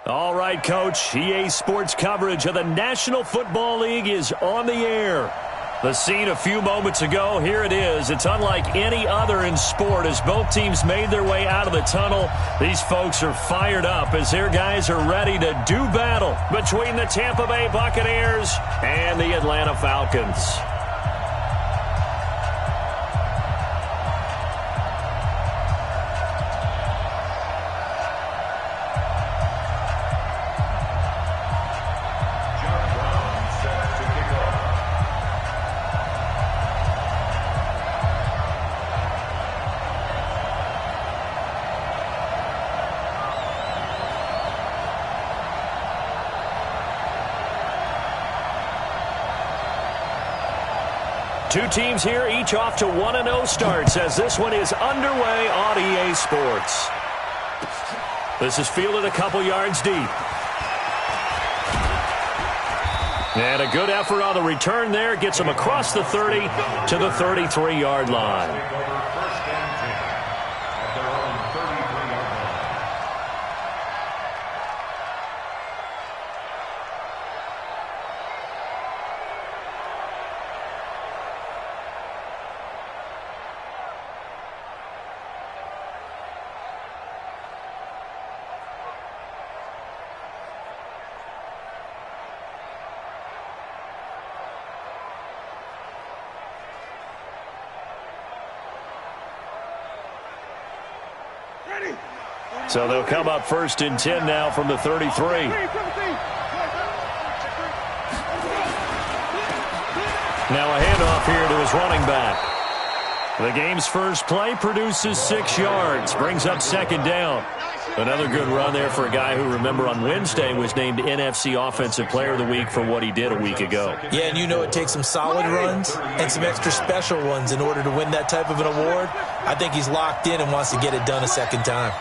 All right, Coach. EA Sports coverage of the National Football League is on the air. The scene a few moments ago, here it is. It's unlike any other in sport as both teams made their way out of the tunnel. These folks are fired up as their guys are ready to do battle between the Tampa Bay Buccaneers and the Atlanta Falcons. Two teams here, each off to 1-0 starts as this one is underway on EA Sports. This is fielded a couple yards deep. And a good effort on the return there gets them across the 30 to the 33-yard line. So they'll come up first and 10 now from the 33. Now a handoff here to his running back. The game's first play produces 6 yards, brings up second down. Another good run there for a guy who, remember, on Wednesday was named NFC Offensive Player of the Week for what he did a week ago. Yeah, and you know it takes some solid runs and some extra special ones in order to win that type of an award. I think he's locked in and wants to get it done a second time.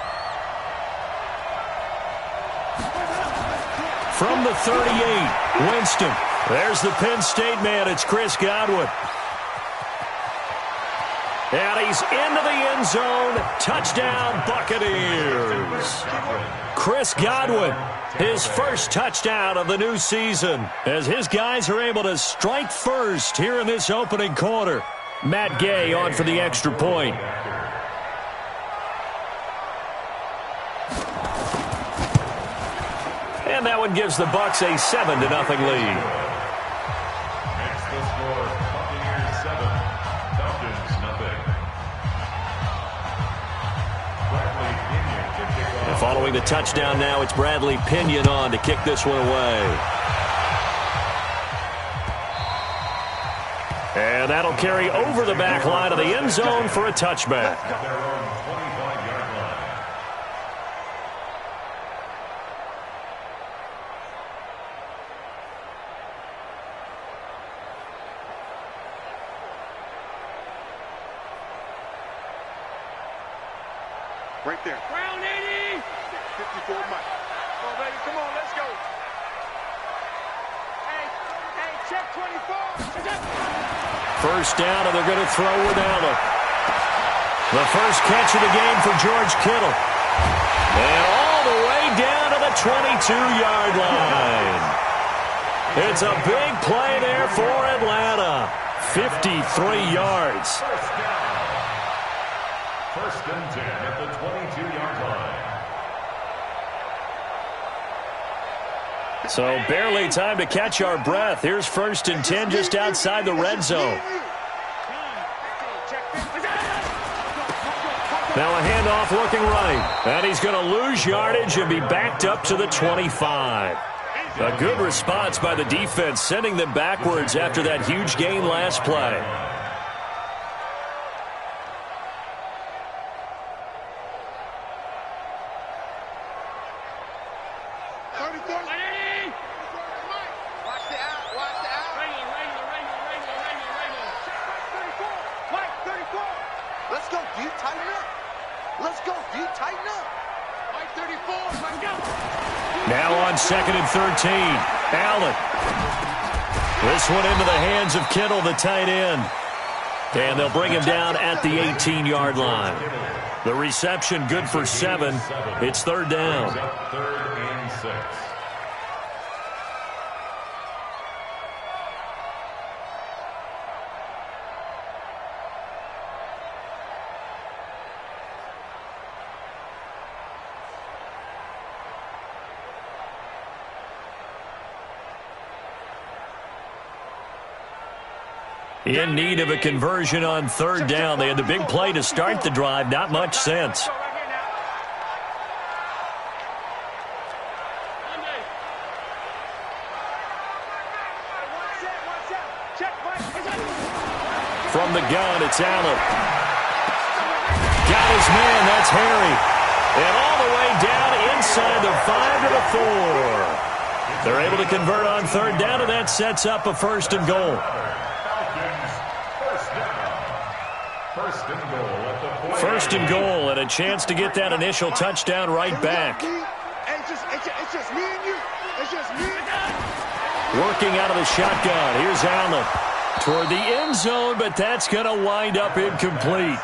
From the 38, Winston. There's the Penn State man. It's Chris Godwin. And he's into the end zone. Touchdown, Buccaneers. Chris Godwin, his first touchdown of the new season, as his guys are able to strike first here in this opening quarter. Matt Gay on for the extra point. And that one gives the Bucs a 7-0 lead. Next the score, Buccaneers 7, Falcons 0. And following the touchdown now, it's Bradley Pinion on to kick this one away. And that'll carry over the back line of the end zone for a touchback. Right there. Round 80. 54 Mike. Come on, baby. Come on, let's go. Hey, check 24. First down, and they're going to throw with Allen. The first catch of the game for George Kittle. And all the way down to the 22-yard line. It's a big play there for Atlanta. 53 yards. First and 10 at the 22-yard line. So barely time to catch our breath. Here's first and 10 just outside the red zone. Now a handoff looking right. And he's going to lose yardage and be backed up to the 25. A good response by the defense, sending them backwards after that huge gain last play. Now on 2nd and 13, Allen. This one into the hands of Kittle, the tight end. And they'll bring him down at the 18-yard line. The reception good for 7. It's third down. Brings up 3rd and 6. In need of a conversion on third down. They had the big play to start the drive. Not much sense. From the gun, it's Allen. Got his man. That's Harry. And all the way down inside the 5 to the 4. They're able to convert on third down, and that sets up a 1st and goal. First and goal, and a chance to get that initial touchdown right back. It's just me and you. It's just me and you. Working out of the shotgun. Here's Allen toward the end zone, but that's going to wind up incomplete.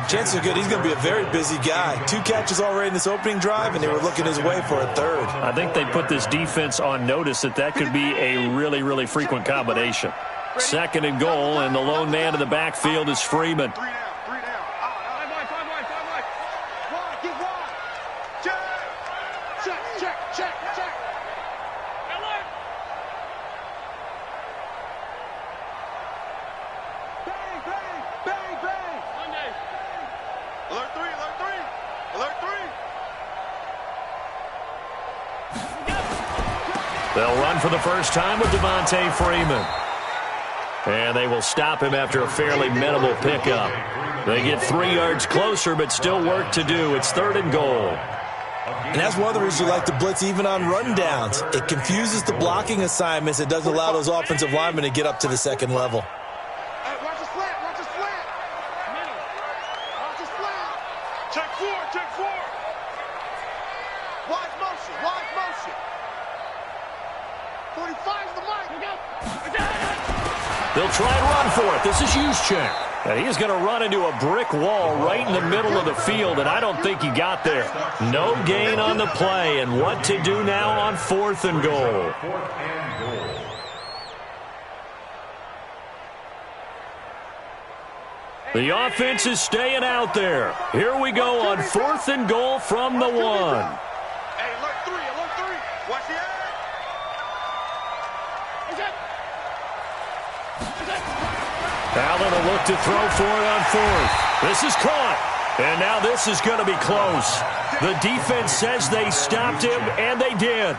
Chances are good he's going to be a very busy guy. 2 catches already in this opening drive, and they were looking his way for a 3rd. I think they put this defense on notice that could be a really, really frequent combination. 2nd and goal, and the lone man in the backfield is Freeman. 3 down. Check. Bang. Alert 3. They'll run for the first time with Devontae Freeman. And they will stop him after a fairly minimal pickup. They get 3 yards closer, but still work to do. It's 3rd and goal. And that's one of the reasons you like to blitz even on rundowns. It confuses the blocking assignments. It doesn't allow those offensive linemen to get up to the 2nd level. Hey, watch his flat. Watch his flat. Check 4. Wide motion. 45's the mic. They'll try and run for it. This is Juszczyk. And he's going to run into a brick wall right in the middle of the field, and I don't think he got there. No gain on the play, and what to do now on 4th and goal. The offense is staying out there. Here we go on 4th and goal from the 1. Hey, alert 3. Watch the eye. Allen will look to throw for it on 4th. This is caught. And now this is going to be close. The defense says they stopped him, and they did.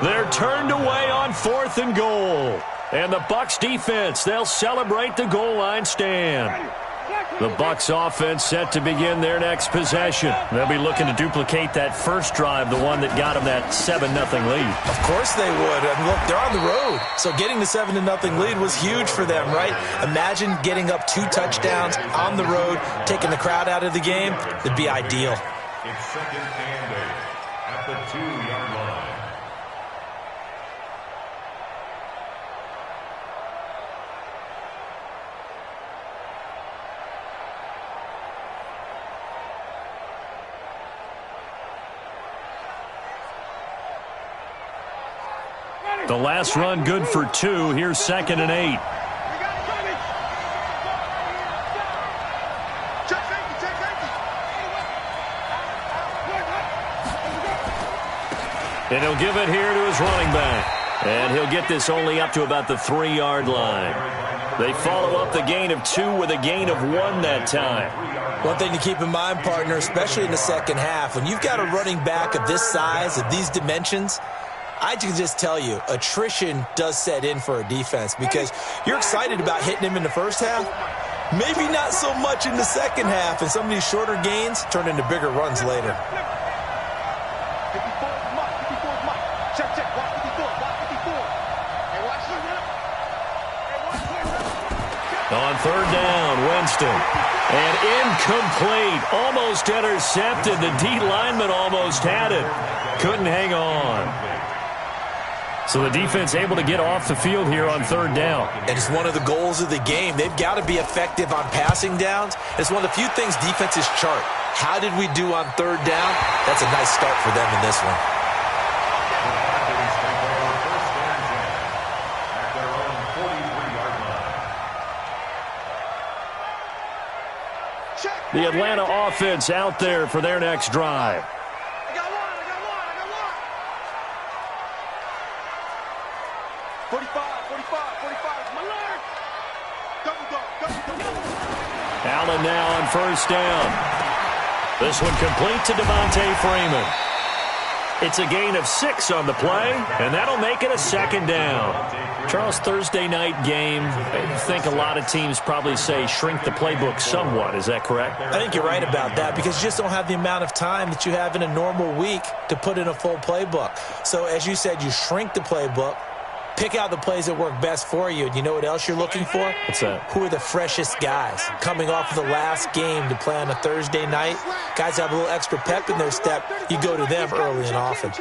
They're turned away on 4th and goal. And the Bucs defense, they'll celebrate the goal line stand. The Bucs offense set to begin their next possession. They'll be looking to duplicate that first drive, the one that got them that 7-0 lead. Of course they would. And look, they're on the road. So getting the 7-0 lead was huge for them, right? Imagine getting up 2 touchdowns on the road, taking the crowd out of the game. It'd be ideal. It's 2nd and 8 at the 2-yard line. The last run good for 2. Here's 2nd and 8. And he'll give it here to his running back. And he'll get this only up to about the 3-yard line. They follow up the gain of 2 with a gain of 1 that time. One thing to keep in mind, partner, especially in the second half, when you've got a running back of this size, of these dimensions, I can just tell you, attrition does set in for a defense because you're excited about hitting him in the first half. Maybe not so much in the second half, and some of these shorter gains turn into bigger runs later. On 3rd down, Winston. And incomplete. Almost intercepted. The D lineman almost had it. Couldn't hang on. So the defense able to get off the field here on 3rd down. And it's one of the goals of the game. They've got to be effective on passing downs. It's one of the few things defenses chart. How did we do on third down? That's a nice start for them in this one. The Atlanta offense out there for their next drive. I got one. 45. My leg. Double. Allen now on first down. This one complete to Devontae Freeman. It's a gain of 6 on the play, and that'll make it a second down. Charles, Thursday night game, I think a lot of teams probably say shrink the playbook somewhat. Is that correct? I think you're right about that because you just don't have the amount of time that you have in a normal week to put in a full playbook. So, as you said, you shrink the playbook, pick out the plays that work best for you. And you know what else you're looking for? What's that? Who are the freshest guys coming off of the last game to play on a Thursday night? Guys have a little extra pep in their step. You go to them early and often.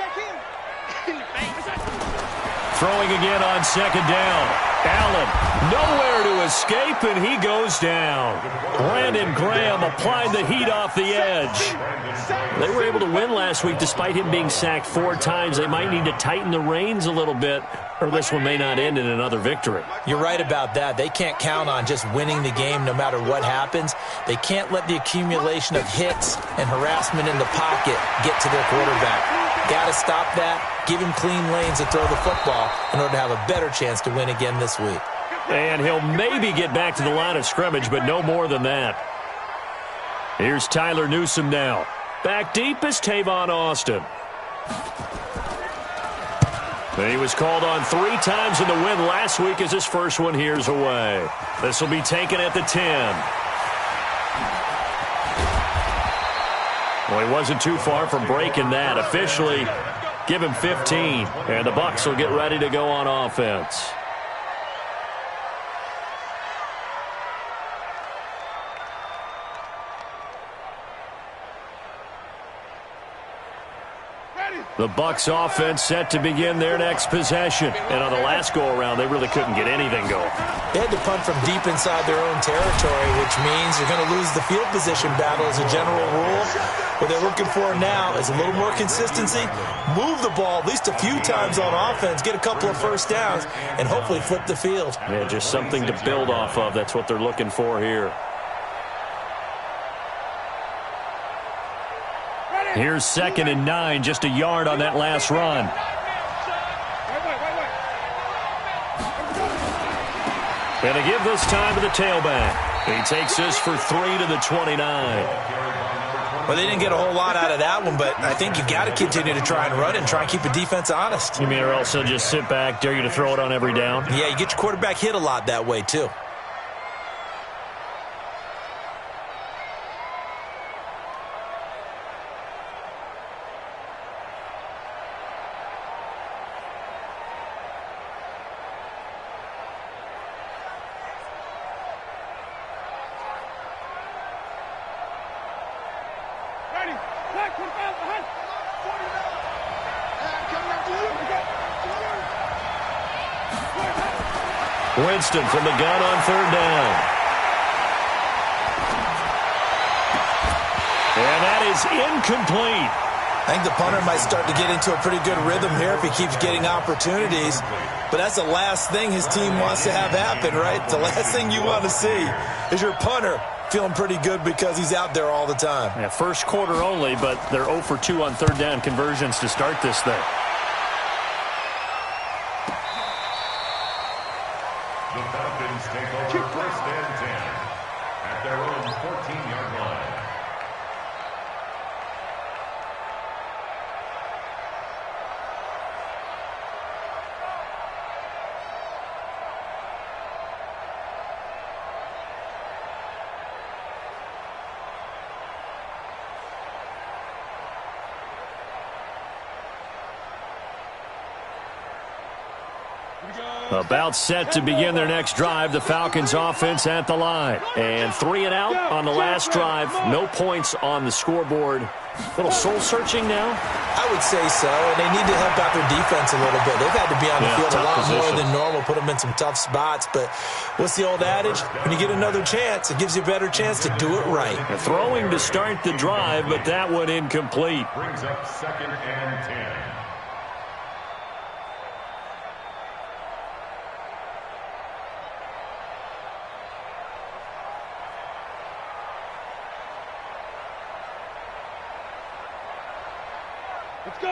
Throwing again on second down. Allen nowhere to escape, and he goes down. Brandon Graham applied the heat off the edge. They were able to win last week despite him being sacked 4 times. They might need to tighten the reins a little bit, or this one may not end in another victory. You're right about that. They can't count on just winning the game no matter what happens. They can't let the accumulation of hits and harassment in the pocket get to their quarterback. Got to stop that. Give him clean lanes to throw the football in order to have a better chance to win again this week. And he'll maybe get back to the line of scrimmage, but no more than that. Here's Tyler Newsome now. Back deep is Tavon Austin. He was called on 3 times in the win last week as his first one here's away. This will be taken at the 10. Well, he wasn't too far from breaking that. Officially, give him 15, and the Bucs will get ready to go on offense. The Bucs offense set to begin their next possession. And on the last go-around, they really couldn't get anything going. They had to punt from deep inside their own territory, which means you're going to lose the field position battle as a general rule. What they're looking for now is a little more consistency, move the ball at least a few times on offense, get a couple of first downs, and hopefully flip the field. Yeah, just something to build off of. That's what they're looking for here. Here's 2nd and 9, just a yard on that last run. And they give this time to the tailback. He takes this for 3 to the 29. Well, they didn't get a whole lot out of that one, but I think you got to continue to try and run and try and keep the defense honest. You mean or else they'll just sit back, dare you to throw it on every down? Yeah, you get your quarterback hit a lot that way, too. Winston from the gun on 3rd down. And that is incomplete. I think the punter might start to get into a pretty good rhythm here if he keeps getting opportunities. But that's the last thing his team wants to have happen, right? The last thing you want to see is your punter feeling pretty good because he's out there all the time. Yeah, first quarter only, but they're 0 for 2 on 3rd down conversions to start this thing. The Falcons take over 1st and 10 at their own 14-yard line. About set to begin their next drive, the Falcons offense at the line. And 3 and out on the last drive. No points on the scoreboard. A little soul-searching now. I would say so, and they need to help out their defense a little bit. They've had to be on the field a lot more than normal, put them in some tough spots. But what's the old adage? When you get another chance, it gives you a better chance to do it right. Throwing to start the drive, but that one incomplete. Brings up 2nd and 10.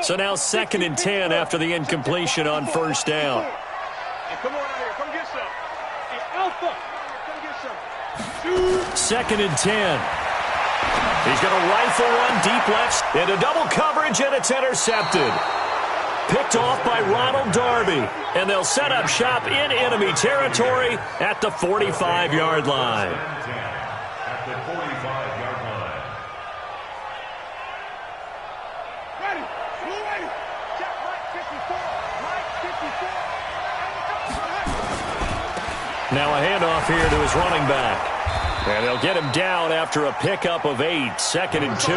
So now 2nd and 10 after the incompletion on 1st down. Hey, come on out here. Come get some. Hey, Alpha. Come get some. 2nd and 10. He's going to rifle one deep left into double coverage, and it's intercepted. Picked off by Ronald Darby, and they'll set up shop in enemy territory at the 45-yard line. At the 45-yard line. Ready. Ready. Check Mike 54. Mike 54. Now a handoff here to his running back. And they'll get him down after a pickup of 8, 2nd and 2.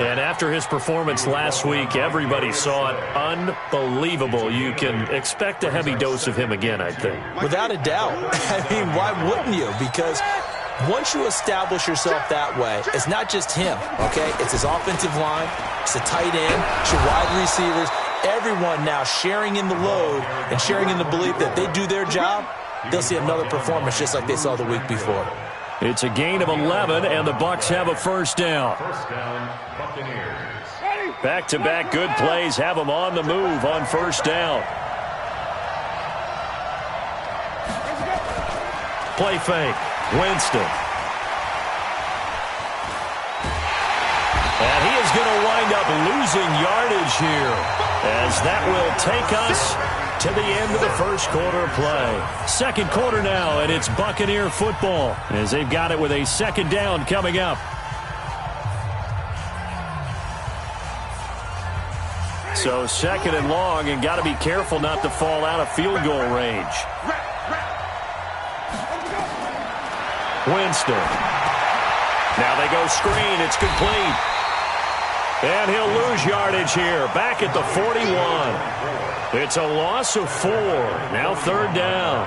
And after his performance last week, everybody saw it. Unbelievable. You can expect a heavy dose of him again, I think. Without a doubt. I mean, why wouldn't you? Because once you establish yourself that way, it's not just him, okay? It's his offensive line, it's the tight end, it's your wide receivers, everyone now sharing in the load and sharing in the belief that they do their job, they'll see another performance just like they saw the week before. It's a gain of 11, and the Bucs have a 1st down. 1st down, Buccaneers. Back-to-back good plays have them on the move on 1st down. Play fake. Winston. And he is going to wind up losing yardage here, as that will take us to the end of the 1st quarter play. 2nd quarter now, and it's Buccaneer football, as they've got it with a 2nd down coming up. So 2nd and long, and got to be careful not to fall out of field goal range. Winston. Now they go screen. It's complete. And he'll lose yardage here. Back at the 41. It's a loss of 4. Now 3rd down.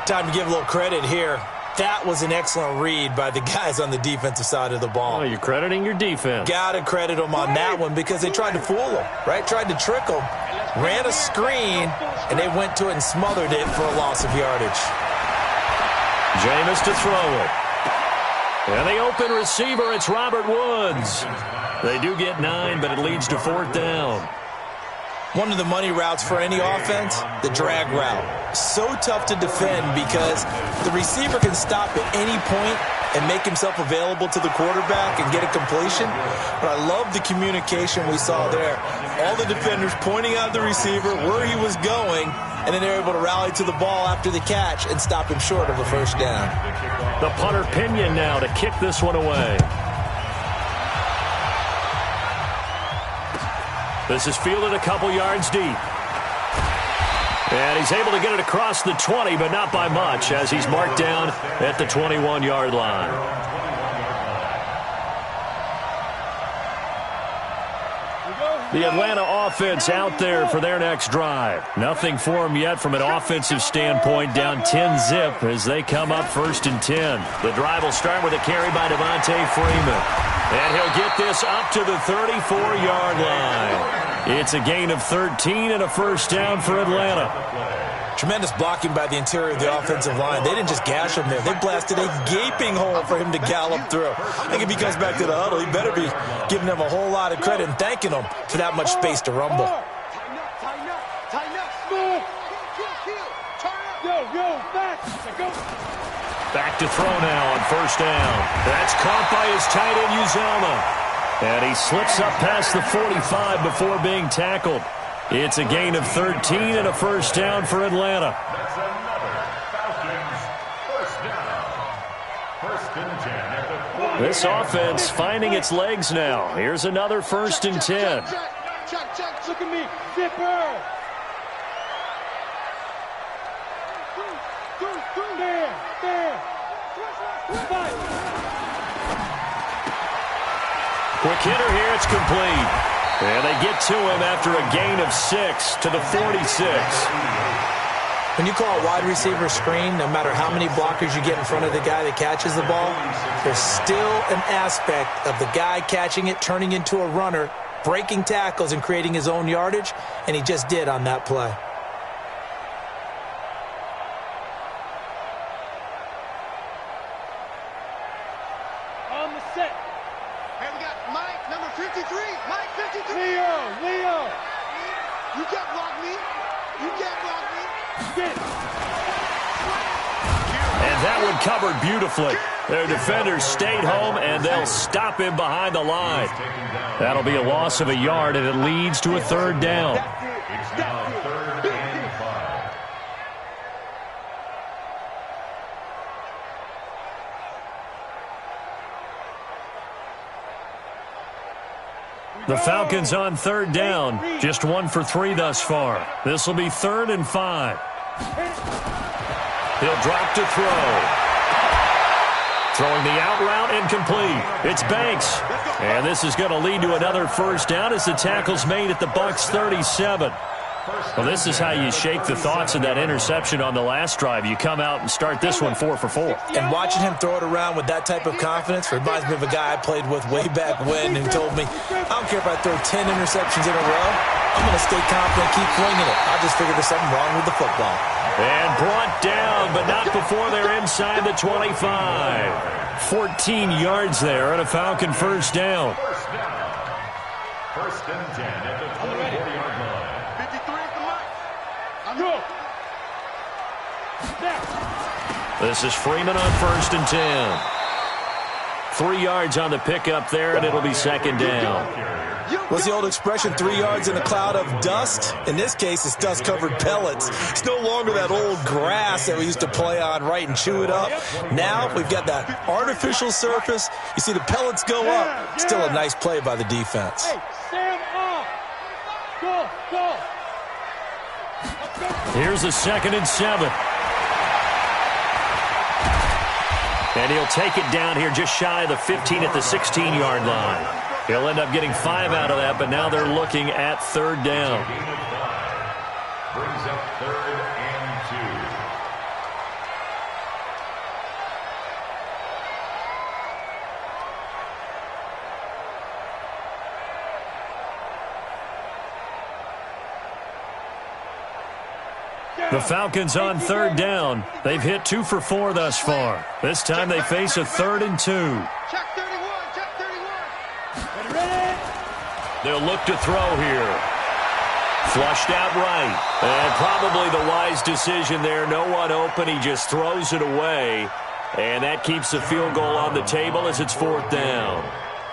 Time to give a little credit here. That was an excellent read by the guys on the defensive side of the ball. Oh, you're crediting your defense. Got to credit them on that one because they tried to fool them, right? Tried to trick them. Ran a screen, and they went to it and smothered it for a loss of yardage. Jameis to throw it. And the open receiver, it's Robert Woods. They do get 9, but it leads to 4th down. One of the money routes for any offense, the drag route. So tough to defend because the receiver can stop at any point and make himself available to the quarterback and get a completion. But I love the communication we saw there. All the defenders pointing out the receiver, where he was going, and then they're able to rally to the ball after the catch and stop him short of a 1st down. The punter Pinion now to kick this one away. This is fielded a couple yards deep. And he's able to get it across the 20, but not by much, as he's marked down at the 21-yard line. The Atlanta offense out there for their next drive. Nothing for them yet from an offensive standpoint, down 10-zip as they come up 1st and 10. The drive will start with a carry by Devontae Freeman. And he'll get this up to the 34-yard line. It's a gain of 13 and a 1st down for Atlanta. Tremendous blocking by the interior of the offensive line. They didn't just gash him there. They blasted a gaping hole for him to gallop through. I think if he comes back to the huddle, he better be giving them a whole lot of credit and thanking them for that much space to rumble. Tighten up, tighten up, tighten up. Smooth. Turn up. Yo, back. Go. Back to throw now on 1st down. That's caught by his tight end, Uzomah. And he slips up past the 45 before being tackled. It's a gain of 13 and a 1st down for Atlanta. That's another Falcons 1st down. 1st and 10 at the 40. This offense finding its legs now. Here's another 1st and 10. Check. Look at me. Zipper. There. Quick hitter here. It's complete. And they get to him after a gain of 6 to the 46. When you call a wide receiver screen, no matter how many blockers you get in front of the guy that catches the ball, there's still an aspect of the guy catching it, turning into a runner, breaking tackles and creating his own yardage, and he just did on that play. On the set. Hey, we got Mike, number 53. Mike, 53. Leo. You can't block me. You can't block me. And that one covered beautifully. Their defenders stayed home, and they'll stop him behind the line. That'll be a loss of a yard, and it leads to a third down. It's now 3rd and 5. The Falcons on 3rd down. Just 1 for 3 thus far. This will be 3rd and 5. He'll drop to throw. Throwing the out route incomplete. It's Banks. And this is going to lead to another first down as the tackle's made at the Bucs 37. Well, this is how you shake the thoughts of that interception on the last drive. You come out and start this one 4 for 4. And watching him throw it around with that type of confidence reminds me of a guy I played with way back when who told me, I don't care if I throw 10 interceptions in a row. I'm going to stay confident, keep flinging it. I just figured there's something wrong with the football. And brought down, but not before they're inside the 25. 14 yards there and a Falcon first down. First and 10 at the 24-yard line. 53 at the mic. I'm go. This is Freeman on 1st and 10. 3 yards on the pickup there, and it'll be 2nd down. What's the old expression, 3 yards in a cloud of dust? In this case, it's dust-covered pellets. It's no longer that old grass that we used to play on, right, and chew it up. Now we've got that artificial surface. You see the pellets go up. Still a nice play by the defense. Hey, Sam off. Go. Here's a 2nd and 7. And he'll take it down here just shy of the 15 at the 16-yard line. He'll end up getting 5 out of that, but now they're looking at 3rd down. Brings up 3rd and 2. The Falcons on 3rd down. They've hit 2 for 4 thus far. This time they face a 3rd and 2. Check 31. They'll look to throw here. Flushed out right. And probably the wise decision there. No one open. He just throws it away. And that keeps the field goal on the table as it's 4th down.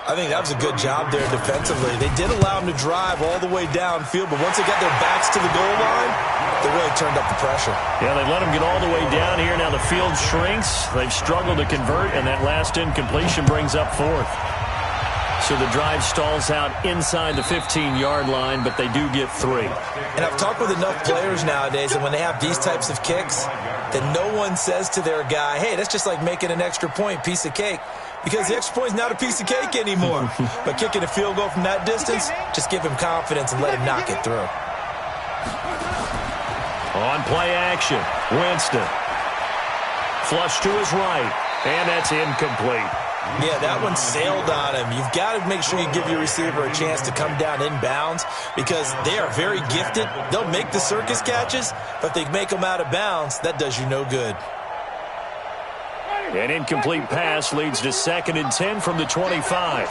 I think that was a good job there defensively. They did allow him to drive all the way downfield, but once they got their backs to the goal line, they really turned up the pressure. Yeah, they let him get all the way down here. Now the field shrinks. They've struggled to convert, and that last incompletion brings up 4th. So the drive stalls out inside the 15-yard line, but they do get 3. And I've talked with enough players nowadays, and when they have these types of kicks, that no one says to their guy, hey, that's just like making an extra point, piece of cake. Because the extra point is not a piece of cake anymore. But kicking a field goal from that distance, just give him confidence and let him knock it through. On play action, Winston. Flush to his right, and that's incomplete. Yeah, that one sailed on him. You've got to make sure you give your receiver a chance to come down inbounds because they are very gifted. They'll make the circus catches, but if they make them out of bounds, that does you no good. An incomplete pass leads to 2nd and 10 from the 25.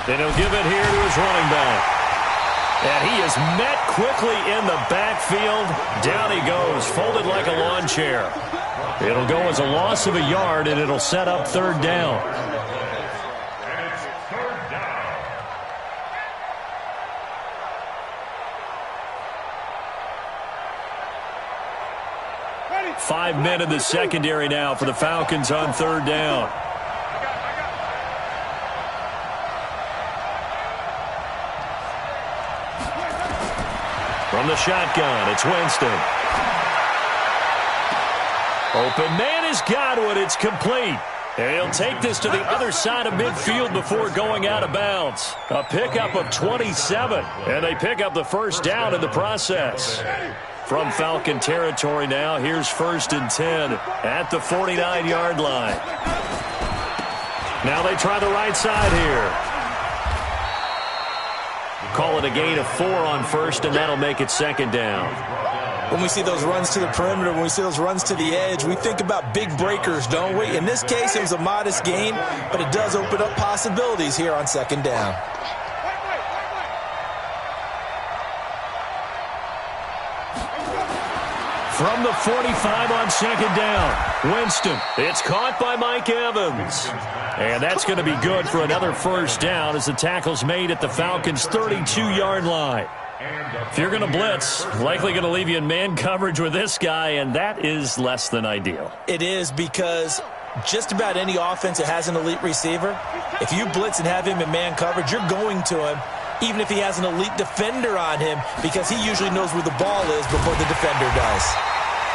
And he'll give it here to his running back. And he is met quickly in the backfield. Down he goes, folded like a lawn chair. It'll go as a loss of a yard, and it'll set up 3rd down. And it's 3rd down. 5 men in the secondary now for the Falcons on 3rd down. From the shotgun, it's Winston. Open man has got it. It's complete. And he'll take this to the other side of midfield before going out of bounds. A pickup of 27, and they pick up the first down in the process. From Falcon territory now, here's 1st and 10 at the 49-yard line. Now they try the right side here. Call it a gain of 4 on 1st, and that'll make it 2nd down. When we see those runs to the perimeter, when we see those runs to the edge, we think about big breakers, don't we? In this case, it was a modest gain, but it does open up possibilities here on 2nd down. From the 45 on 2nd down, Winston. It's caught by Mike Evans. And that's going to be good for another 1st down as the tackle's made at the Falcons' 32-yard line. If you're going to blitz, likely going to leave you in man coverage with this guy, and that is less than ideal. It is, because just about any offense that has an elite receiver, if you blitz and have him in man coverage, you're going to him, even if he has an elite defender on him, because he usually knows where the ball is before the defender does.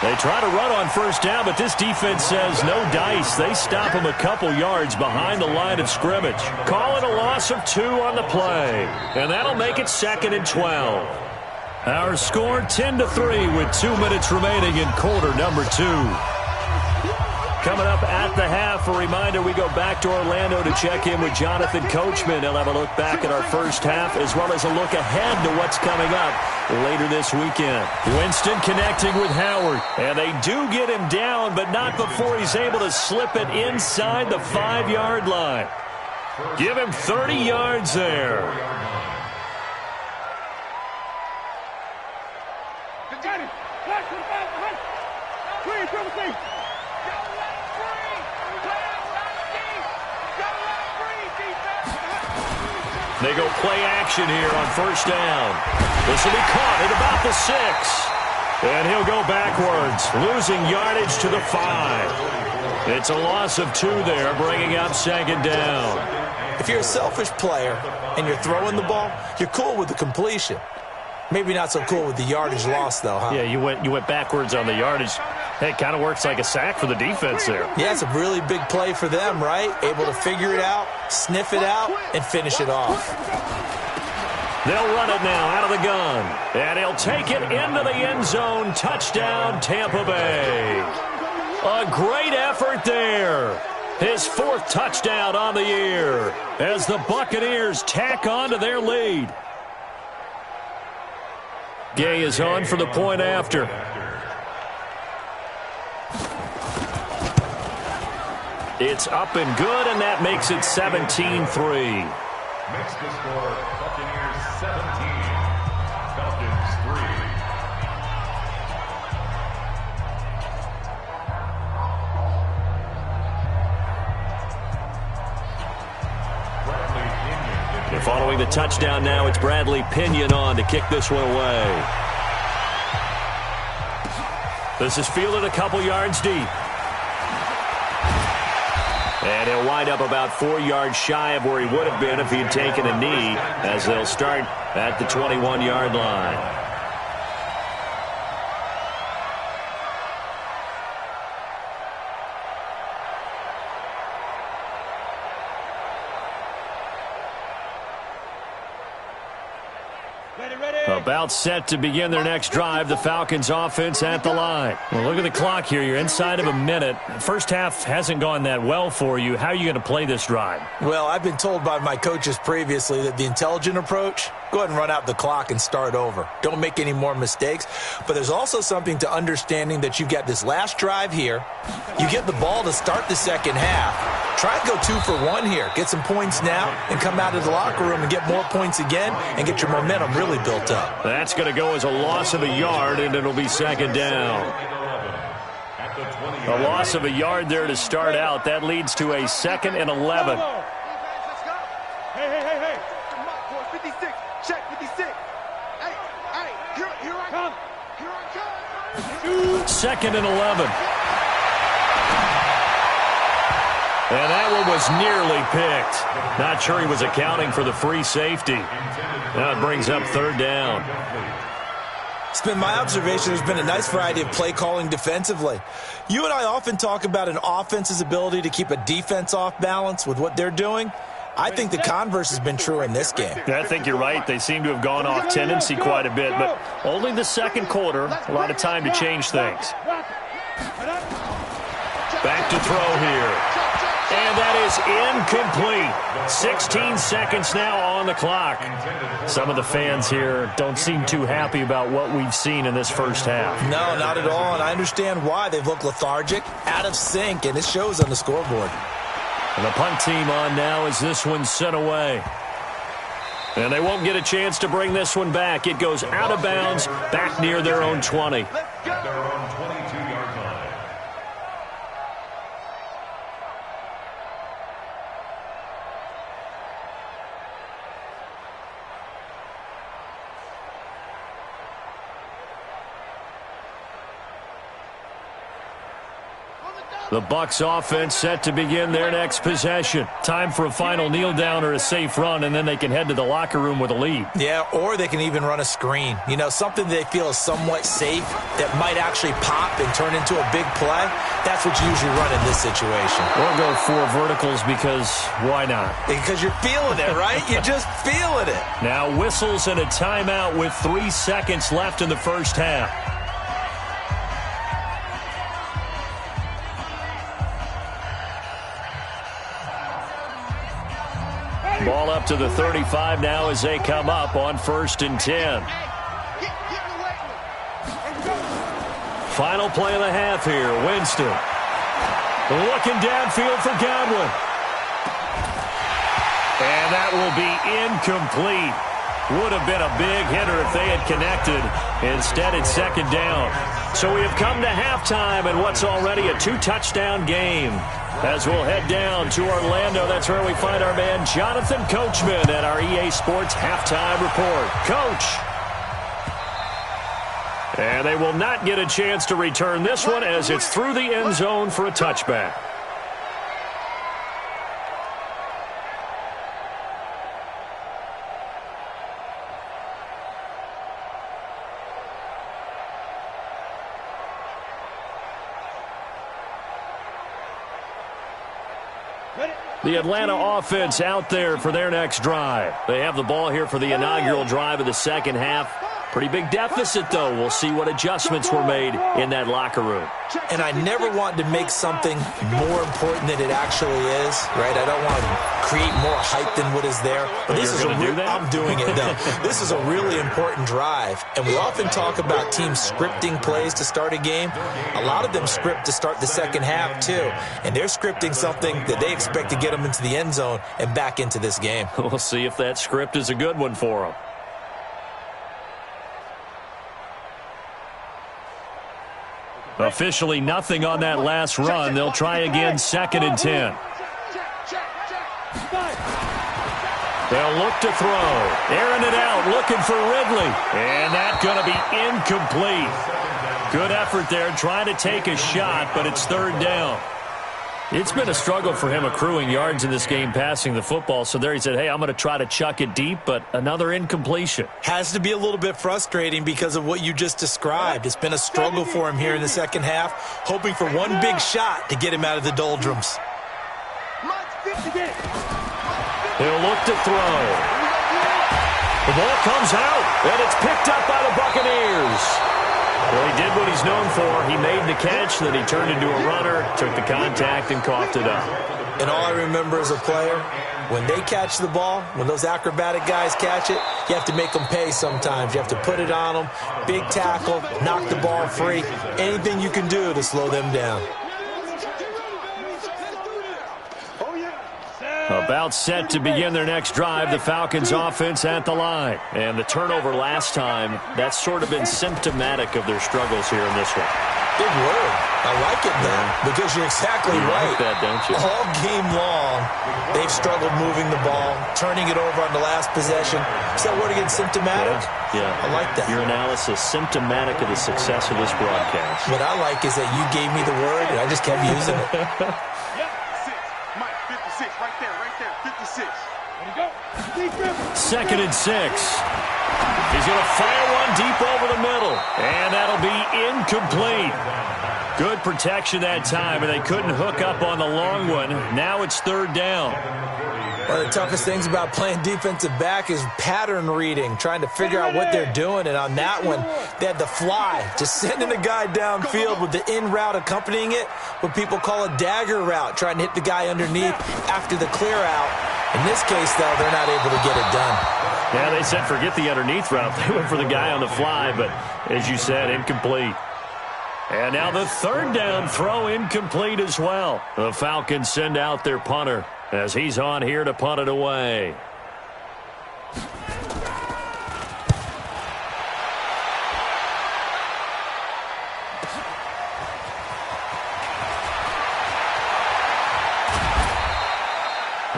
They try to run on 1st down, but this defense says no dice. They stop him a couple yards behind the line of scrimmage. Call it a loss of 2 on the play, and that'll make it 2nd and 12. Our score 10-3 with 2 minutes remaining in quarter number 2. Coming up at the half, a reminder, we go back to Orlando to check in with Jonathan Coachman. He'll have a look back at our first half as well as a look ahead to what's coming up later this weekend. Winston connecting with Howard, and they do get him down, but not before he's able to slip it inside the 5-yard line. Give him 30 yards there. They go play action here on 1st down. This will be caught at about the 6. And he'll go backwards, losing yardage to the 5. It's a loss of 2 there, bringing up 2nd down. If you're a selfish player and you're throwing the ball, you're cool with the completion. Maybe not so cool with the yardage loss, though, huh? Yeah, you went backwards on the yardage. Hey, it kind of works like a sack for the defense there. Yeah, it's a really big play for them, right? Able to figure it out, sniff it out, and finish it off. They'll run it now out of the gun. And he'll take it into the end zone. Touchdown, Tampa Bay. A great effort there. His 4th touchdown on the year as the Buccaneers tack on to their lead. Gay is on for the point after. It's up and good, and that makes it 17-3. Makes the score Buccaneers 17, Falcons 3. And following the touchdown now, it's Bradley Pinion on to kick this one away. This is fielded a couple yards deep. And he'll wind up about 4 yards shy of where he would have been if he had taken a knee, as they'll start at the 21-yard line. About set to begin their next drive, the Falcons offense at the line. Well, look at the clock here. You're inside of a minute. First half hasn't gone that well for you. How are you going to play this drive? Well, I've been told by my coaches previously that the intelligent approach, go ahead and run out the clock and start over. Don't make any more mistakes. But there's also something to understanding that you've got this last drive here. You get the ball to start the second half. Try and go 2 for 1 here. Get some points now and come out of the locker room and get more points again and get your momentum really built up. That's going to go as a loss of a yard, and it'll be 2nd down. A loss of a yard there to start out. That leads to a 2nd and 11. Hey. 56. Check 56. Hey, here I come. Here I come. 2nd and 11. And that one was nearly picked. Not sure he was accounting for the free safety. Now it brings up 3rd down. It's been my observation there's been a nice variety of play calling defensively. You and I often talk about an offense's ability to keep a defense off balance with what they're doing. I think the converse has been true in this game. Yeah, I think you're right. They seem to have gone off tendency quite a bit, but only the second quarter, a lot of time to change things. Back to throw here. And that is incomplete. 16 seconds now on the clock. Some of the fans here don't seem too happy about what we've seen in this first half. No, not at all, and I understand why. They've looked lethargic, out of sync, and it shows on the scoreboard. And the punt team on now as this one's sent away. And they won't get a chance to bring this one back. It goes out of bounds, back near their own 20. At their own 22-yard line. The Bucs offense set to begin their next possession. Time for a final kneel down or a safe run, and then they can head to the locker room with a lead. Yeah, or they can even run a screen. You know, something they feel is somewhat safe that might actually pop and turn into a big play. That's what you usually run in this situation. Or go 4 verticals because why not? Because you're feeling it, right? You're just feeling it. Now whistles and a timeout with 3 seconds left in the first half. Ball up to the 35 now as they come up on 1st and 10. Final play of the half here. Winston looking downfield for Godwin. And that will be incomplete. Would have been a big hitter if they had connected. Instead, it's 2nd down. So we have come to halftime in what's already a 2-touchdown game. As we'll head down to Orlando, that's where we find our man Jonathan Coachman at our EA Sports Halftime Report. Coach. And they will not get a chance to return this one as it's through the end zone for a touchback. The Atlanta offense out there for their next drive. They have the ball here for the inaugural drive of the second half. Pretty big deficit, though. We'll see what adjustments were made in that locker room. And I never want to make something more important than it actually is, right? I don't want to create more hype than what is there. But this is I'm doing it, though. This is a really important drive. And we often talk about teams scripting plays to start a game. A lot of them script to start the second half, too. And they're scripting something that they expect to get them into the end zone and back into this game. We'll see if that script is a good one for them. Officially nothing on that last run. They'll try again 2nd and 10. They'll look to throw. Airing it out, looking for Ridley. And that's going to be incomplete. Good effort there, trying to take a shot, but it's 3rd down. It's been a struggle for him accruing yards in this game passing the football. So there he said, hey, I'm going to try to chuck it deep, but another incompletion. Has to be a little bit frustrating because of what you just described. It's been a struggle for him here in the second half, hoping for one big shot to get him out of the doldrums. He'll look to throw. The ball comes out, and it's picked up by the Buccaneers. Well, he did what he's known for. He made the catch, then he turned into a runner, took the contact, and coughed it up. And all I remember as a player, when they catch the ball, when those acrobatic guys catch it, you have to make them pay sometimes. You have to put it on them, big tackle, knock the ball free, anything you can do to slow them down. About set to begin their next drive, the Falcons offense at the line. And the turnover last time, that's sort of been symptomatic of their struggles here in this one. Big word. I like it, though, because you're exactly right. Like that, don't you? All game long, they've struggled moving the ball, turning it over on the last possession. Is that word again, symptomatic? Yeah. I like that. Your analysis, symptomatic of the success of this broadcast. What I like is that you gave me the word, and I just kept using it. 2nd and 6. He's going to fire one deep over the middle, and that'll be incomplete. Good protection that time, and they couldn't hook up on the long one. Now it's 3rd down. One of the toughest things about playing defensive back is pattern reading, trying to figure out what they're doing. And on that one, they had the fly, just sending a guy downfield with the in route accompanying it, what people call a dagger route, trying to hit the guy underneath after the clear out. In this case, though, they're not able to get it done. Yeah, they said forget the underneath route. They went for the guy on the fly, but as you said, incomplete. And now the 3rd down throw incomplete as well. The Falcons send out their punter as he's on here to punt it away.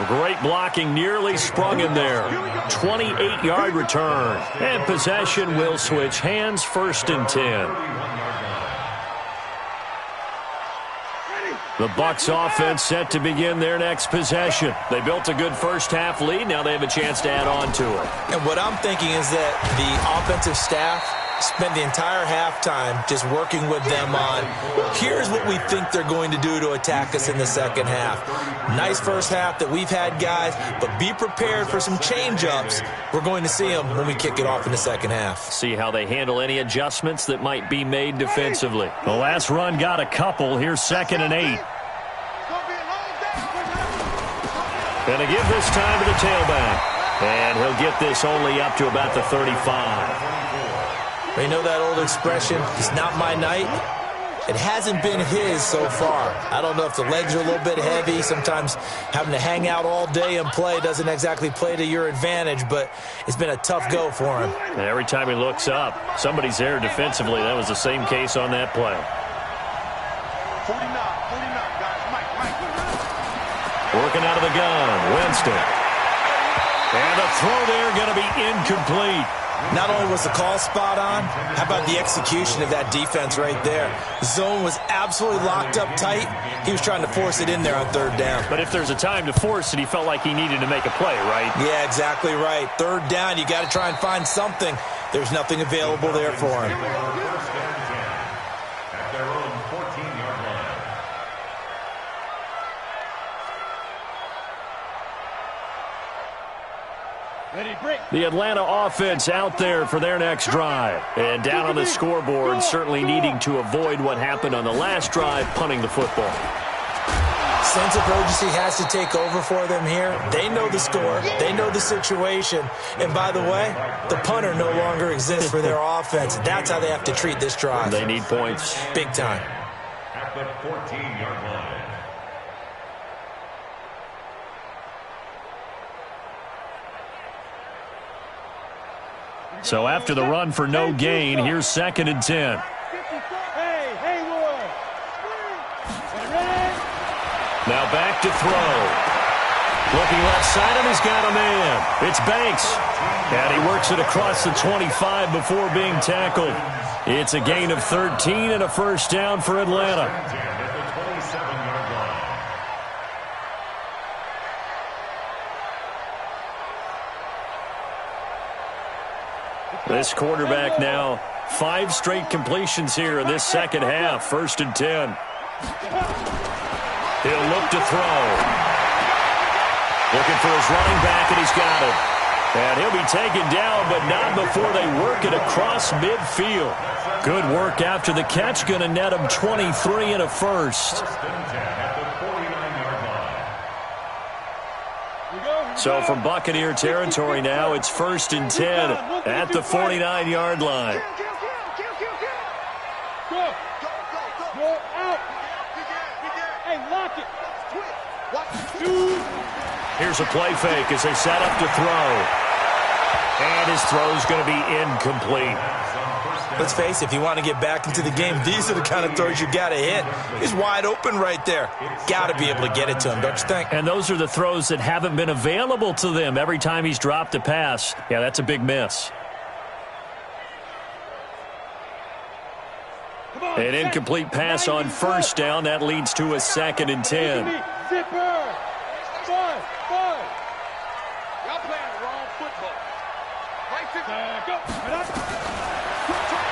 Great blocking, nearly sprung him there. 28-yard return. And possession will switch hands, 1st and 10. The Bucs offense set to begin their next possession. They built a good first-half lead. Now they have a chance to add on to it. And what I'm thinking is that the offensive staff spend the entire halftime just working with them on, here's what we think they're going to do to attack us in the second half. Nice first half that we've had, guys, but be prepared for some change-ups. We're going to see them when we kick it off in the second half. See how they handle any adjustments that might be made defensively. The last run got a couple. Here's 2nd and 8. Going to give this time to the tailback. And he'll get this only up to about the 35. You know that old expression, it's not my night? It hasn't been his so far. I don't know if the legs are a little bit heavy. Sometimes having to hang out all day and play doesn't exactly play to your advantage, but it's been a tough go for him. And every time he looks up, somebody's there defensively. That was the same case on that play. 49, guys. Mike. Working out of the gun, Winston. And the throw there going to be incomplete. Not only was the call spot on, how about the execution of that defense right there? The zone was absolutely locked up tight. He was trying to force it in there on 3rd down. But if there's a time to force it, he felt like he needed to make a play, right? Yeah, exactly right. 3rd down, you got to try and find something. There's nothing available there for him. At their own 14-yard line. The Atlanta offense out there for their next drive. And down on the scoreboard, certainly needing to avoid what happened on the last drive, punting the football. Sense of urgency has to take over for them here. They know the score. They know the situation. And by the way, the punter no longer exists for their offense. That's how they have to treat this drive. They need points. Big time. At the 14-yard line. So after the run for no gain, here's 2nd and 10. Now back to throw. Looking left side, and he's got a man. It's Banks. And he works it across the 25 before being tackled. It's a gain of 13 and a 1st down for Atlanta. This quarterback now 5 straight completions here in this second half. 1st and 10. He'll look to throw. Looking for his running back, and he's got it. And he'll be taken down, but not before they work it across midfield. Good work after the catch. Going to net him 23 and a 1st. So from Buccaneer territory now, it's 1st and 10 at the 49-yard line. Here's a play fake as they set up to throw. And his throw's going to be incomplete. Let's face it, if you want to get back into the game, these are the kind of throws you got to hit. He's wide open right there. Got to be able to get it to him, don't you think? And those are the throws that haven't been available to them every time he's dropped a pass. Yeah, that's a big miss. An incomplete pass on 1st down. That leads to a 2nd and 10. playing wrong football.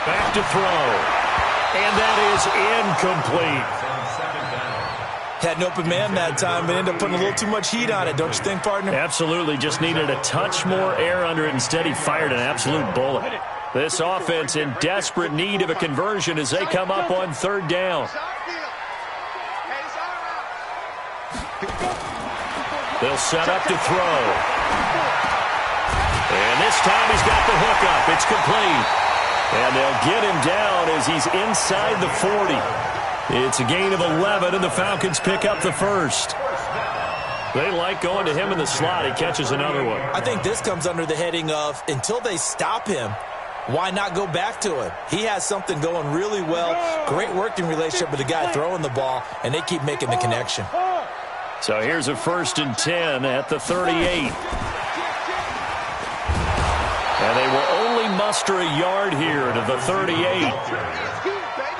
Back to throw. And that is incomplete. Had an open man that time, but ended up putting a little too much heat on it, don't you think, partner? Absolutely. Just needed a touch more air under it. Instead, he fired an absolute bullet. This offense in desperate need of a conversion as they come up on third down. They'll set up to throw. And this time he's got the hook up. It's complete. And they'll get him down as he's inside the 40. It's a gain of 11, and the Falcons pick up the first. They like going to him in the slot. He catches another one. I think this comes under the heading of, until they stop him, why not go back to him? He has something going really well. Great working relationship with the guy throwing the ball, and they keep making the connection. So here's a 1st and 10 at the 38. And they will only muster a yard here to the 38.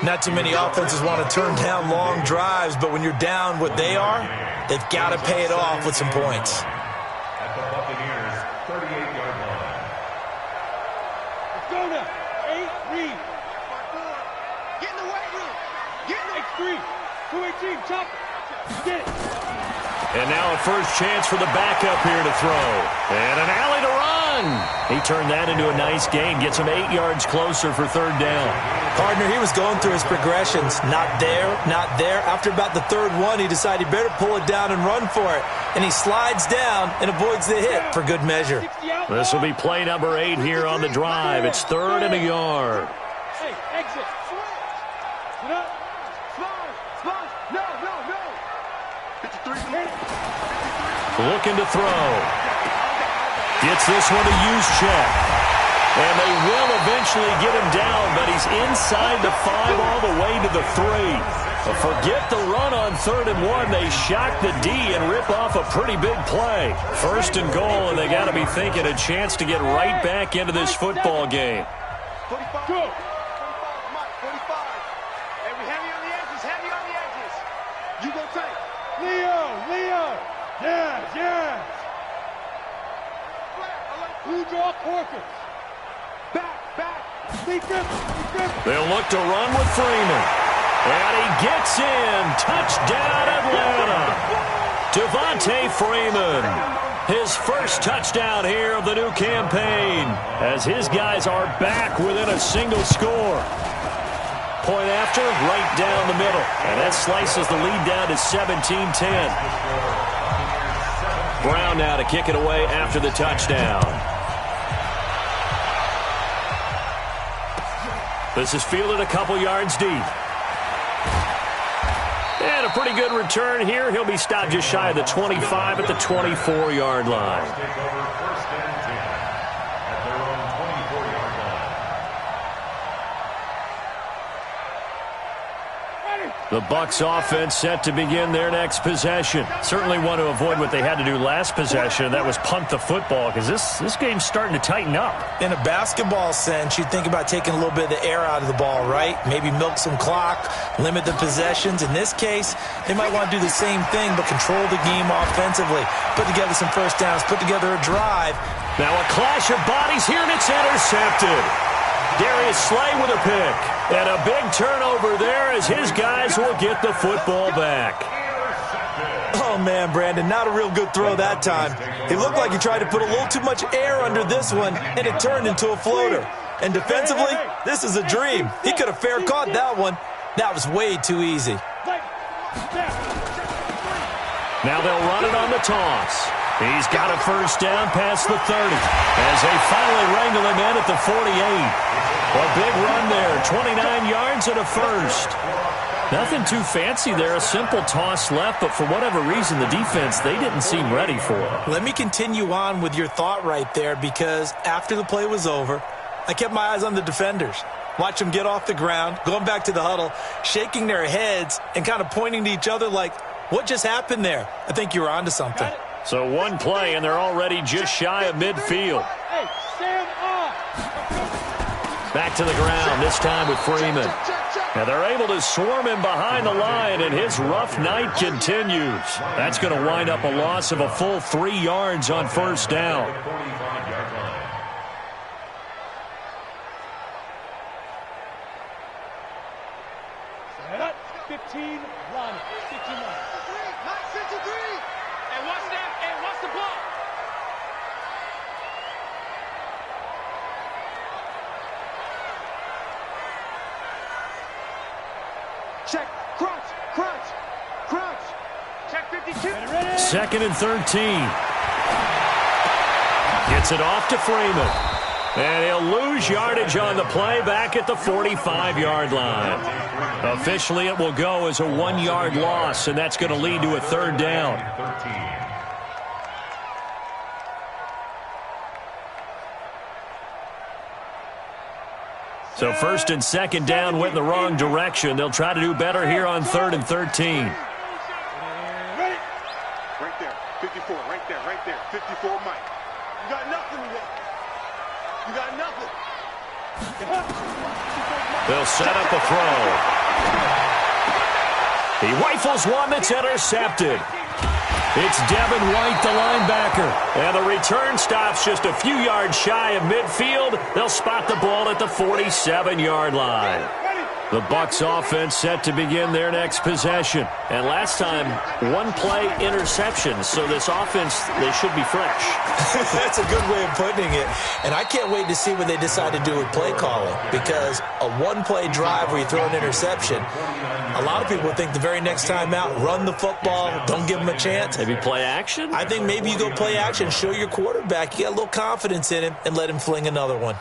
Not too many offenses want to turn down long drives, but when you're down what they are, they've got to pay it off with some points. At the Buccaneers' 38-yard line. Let's go now. 8-3. Get in the weight room. Get in the 3. 218. Chop it. Get it. And now a first chance for the backup here to throw. And an alley to run. He turned that into a nice gain. Gets him 8 yards closer for third down. Partner, he was going through his progressions. Not there, not there. After about the third one, he decided he better pull it down and run for it. And he slides down and avoids the hit for good measure. This will be play number 8 here on the drive. It's 3rd and a yard. Hey, exit. Get up. Slide. No. 53. Looking to throw. Gets this one to Juszczyk. And they will eventually get him down, but he's inside the 5 all the way to the 3. But forget the run on 3rd and 1. They shock the D and rip off a pretty big play. 1st and goal, and they got to be thinking a chance to get right back into this football game. 45. 45. Mike, 45. Hey, we heavy on the edges. You go tight. Leo. Yes. Blue draw Corkers. Back. They'll look to run with Freeman. And he gets in. Touchdown, Atlanta. Devontae Freeman. His first touchdown here of the new campaign as his guys are back within a single score. Point after, right down the middle. And that slices the lead down to 17-10. Brown now to kick it away after the touchdown. This is fielded a couple yards deep. And a pretty good return here. He'll be stopped just shy of the 25 at the 24-yard line. Take over 1st and 10 at their own 24-yard line. The Bucs offense set to begin their next possession. Certainly want to avoid what they had to do last possession. That was punt the football because this game's starting to tighten up. In a basketball sense, you think about taking a little bit of the air out of the ball, right? Maybe milk some clock, limit the possessions. In this case, they might want to do the same thing but control the game offensively. Put together some first downs, put together a drive. Now a clash of bodies here, and it's intercepted. Darius Slay with a pick. And a big turnover there as his guys will get the football back. Oh, man, Brandon, not a real good throw that time. It looked like he tried to put a little too much air under this one, and it turned into a floater. And defensively, this is a dream. He could have fair caught that one. That was way too easy. Now they'll run it on the toss. He's got a first down past the 30 as they finally wrangle him in at the 48. A big run there, 29 yards and a first. Nothing too fancy there, a simple toss left, but for whatever reason, the defense, they didn't seem ready for it. Let me continue on with your thought right there, because after the play was over, I kept my eyes on the defenders. Watch them get off the ground, going back to the huddle, shaking their heads and kind of pointing to each other like, what just happened there? I think you were onto something. So one play, and they're already just shy of midfield. Hey, stand up. Back to the ground, this time with Freeman. And they're able to swarm him behind the line, and his rough night continues. That's going to wind up a loss of a full 3 yards on first down. Set up, 15, run, 15 run. 53. And what's that? And what's the ball? Check, crunch, crunch, crunch. Check 52. Ready. 2nd and 13. Gets it off to Freeman. And he'll lose yardage on the play back at the 45-yard line. Officially, it will go as a 1-yard loss, and that's going to lead to a 3rd down. So 1st and 2nd down went in the wrong direction. They'll try to do better here on 3rd and 13. Right there, 54, right there, 54, Mike. You got nothing today. You got nothing. They'll set up a throw. He rifles one that's intercepted. It's Devin White, the linebacker. And the return stops just a few yards shy of midfield. They'll spot the ball at the 47-yard line. The Bucs offense set to begin their next possession. And last time, 1-play interception. So this offense, they should be fresh. That's a good way of putting it. And I can't wait to see what they decide to do with play calling. Because a 1-play drive where you throw an interception, a lot of people think the very next time out, run the football, don't give them a chance. Maybe play action? I think maybe you go play action, show your quarterback, you got a little confidence in him, and let him fling another one.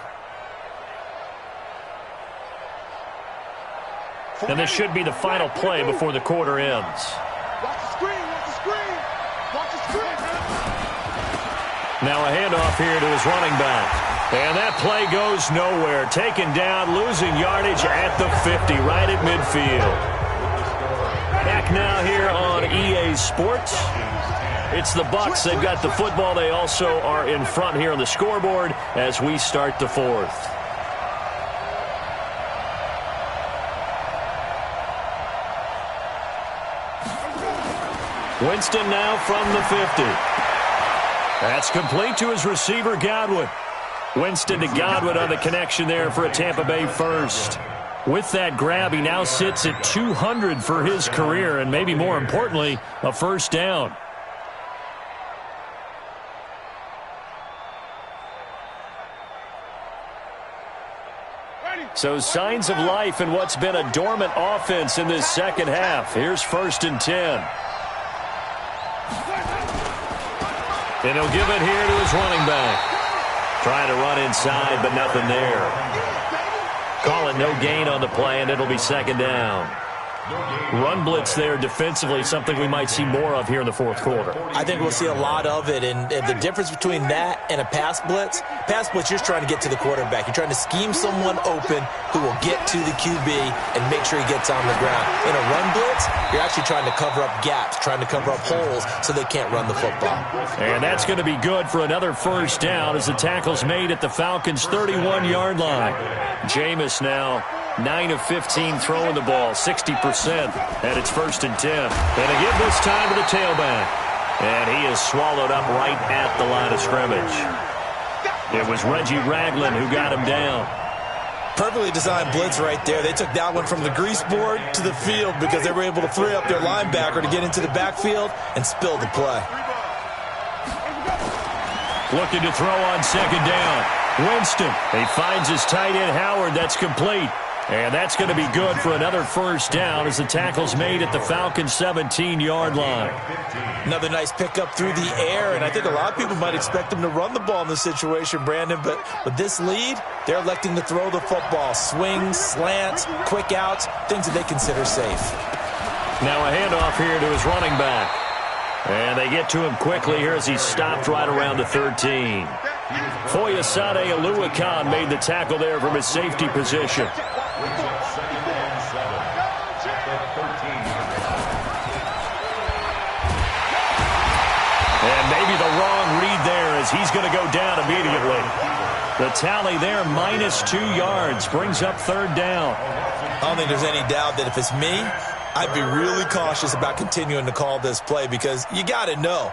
And this should be the final play before the quarter ends. Watch the screen, watch the screen. Watch the screen. Now a handoff here to his running back. And that play goes nowhere. Taken down, losing yardage at the 50, right at midfield. Back now here on EA Sports. It's the Bucs. They've got the football. They also are in front here on the scoreboard as we start the 4th. Winston now from the 50. That's complete to his receiver, Godwin. Winston to Godwin on the connection there for a Tampa Bay first. With that grab, he now sits at 200 for his career, and maybe more importantly, a first down. So signs of life in what's been a dormant offense in this second half. Here's 1st and 10. And he'll give it here to his running back. Trying to run inside, but nothing there. Call it no gain on the play, and it'll be 2nd down. Run blitz there defensively, something we might see more of here in the 4th quarter. I think we'll see a lot of it, and the difference between that and a pass blitz, you're just trying to get to the quarterback. You're trying to scheme someone open who will get to the QB and make sure he gets on the ground. In a run blitz, you're actually trying to cover up gaps, trying to cover up holes so they can't run the football. And that's going to be good for another first down as the tackle's made at the Falcons' 31-yard line. Jameis now 9 of 15 throwing the ball, 60%, and it's 1st and 10. And they give this time to the tailback. And he is swallowed up right at the line of scrimmage. It was Reggie Ragland who got him down. Perfectly designed blitz right there. They took that one from the grease board to the field because they were able to free up their linebacker to get into the backfield and spill the play. Looking to throw on 2nd down. Winston, he finds his tight end Howard. That's complete. And that's going to be good for another first down as the tackle's made at the Falcons' 17-yard line. Another nice pickup through the air, and I think a lot of people might expect him to run the ball in this situation, Brandon, but with this lead, they're electing to throw the football. Swings, slants, quick outs, things that they consider safe. Now a handoff here to his running back. And they get to him quickly here as he's stopped right around the 13. Foyesade Oluwakan made the tackle there from his safety position. And maybe the wrong read there as he's going to go down immediately. The tally there, -2 yards, brings up 3rd down. I don't think there's any doubt that if it's me, I'd be really cautious about continuing to call this play because you got to know,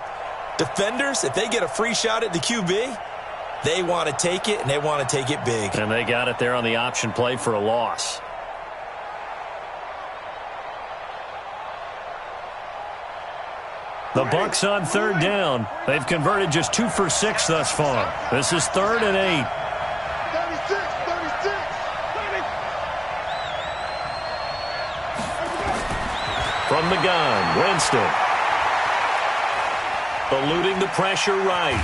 defenders, if they get a free shot at the QB, they want to take it, and they want to take it big. And they got it there on the option play for a loss. The Bucs on third down. They've converted just 2 for 6 thus far. This is 3rd and 8. 36. From the gun, Winston. Eluding the pressure right.